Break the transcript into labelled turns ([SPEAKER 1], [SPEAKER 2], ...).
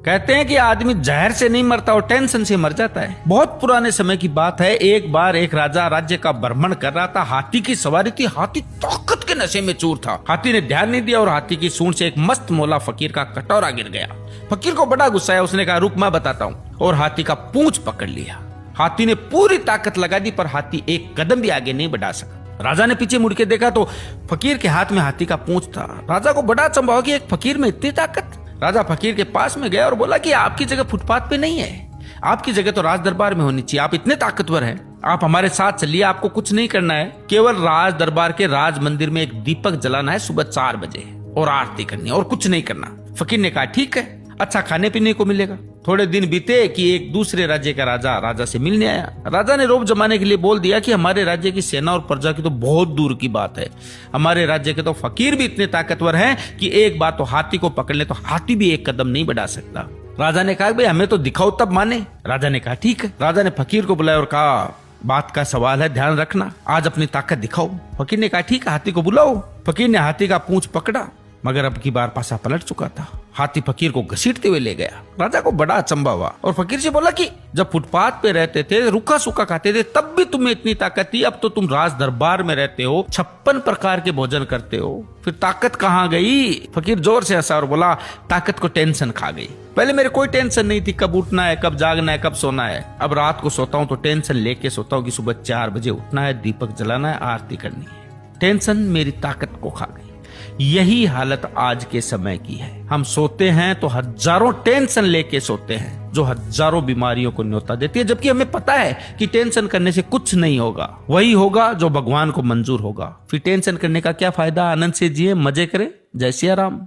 [SPEAKER 1] कहते हैं कि आदमी जहर से नहीं मरता और टेंशन से मर जाता है। बहुत पुराने समय की बात है। एक बार एक राजा राज्य का भ्रमण कर रहा था। हाथी की सवारी थी। हाथी ताकत के नशे में चूर था। हाथी ने ध्यान नहीं दिया और हाथी की सूंड से एक मस्त मौला फकीर का कटोरा गिर गया। फकीर को बड़ा गुस्सा आया। उसने कहा, रुक मैं बताता हूँ, और हाथी का पूंछ पकड़ लिया। हाथी ने पूरी ताकत लगा दी, पर हाथी एक कदम भी आगे नहीं बढ़ा सका। राजा ने पीछे मुड़ के देखा तो फकीर के हाथ में हाथी का पूंछ था। राजा को बड़ा अचंभा हुआ कि एक फकीर में इतनी ताकत। राजा फकीर के पास में गया और बोला कि आपकी जगह फुटपाथ पे नहीं है, आपकी जगह तो राज दरबार में होनी चाहिए। आप इतने ताकतवर हैं, आप हमारे साथ चलिए। आपको कुछ नहीं करना है, केवल राज दरबार के राज मंदिर में एक दीपक जलाना है सुबह 4 बजे और आरती करनी है, और कुछ नहीं करना। फकीर ने कहा, ठीक है, अच्छा खाने पीने को मिलेगा। थोड़े दिन बीते कि एक दूसरे राज्य का राजा से मिलने आया। राजा ने रोब जमाने के लिए बोल दिया कि हमारे राज्य की सेना और प्रजा की तो बहुत दूर की बात है। हमारे राज्य के तो फकीर भी इतने ताकतवर हैं कि एक बार तो हाथी को पकड़ ले तो हाथी भी एक कदम नहीं बढ़ा सकता। राजा ने कहा, भाई हमें तो दिखाओ तब माने। राजा ने कहा, ठीक है। राजा ने फकीर को बुलाया और कहा, बात का सवाल है, ध्यान रखना, आज अपनी ताकत दिखाओ। फकीर ने कहा, ठीक है, हाथी को बुलाओ। फकीर ने हाथी का पूंछ पकड़ा, मगर अब की बार पासा पलट चुका था। हाथी फकीर को घसीटते हुए ले गया। राजा को बड़ा अचंभा हुआ और फकीर से बोला कि जब फुटपाथ पे रहते थे, रूखा सूखा खाते थे, तब भी तुम्हें इतनी ताकत थी। अब तो तुम राज दरबार में रहते हो, 56 प्रकार के भोजन करते हो, फिर ताकत कहाँ गई? फकीर जोर से हंसा और बोला, ताकत को टेंशन खा गई। पहले मेरे कोई टेंशन नहीं थी, कब उठना है, कब जागना है, कब सोना है। अब रात को सोता हूँ तो टेंशन लेके सोता हूँ कि सुबह 4 बजे उठना है, दीपक जलाना है, आरती करनी है। टेंशन मेरी ताकत को खा गई। यही हालत आज के समय की है। हम सोते हैं तो हजारों टेंशन लेके सोते हैं, जो हजारों बीमारियों को न्योता देती है, जबकि हमें पता है कि टेंशन करने से कुछ नहीं होगा। वही होगा जो भगवान को मंजूर होगा। फिर टेंशन करने का क्या फायदा? आनंद से जिए, मजे करें। जय सिया राम।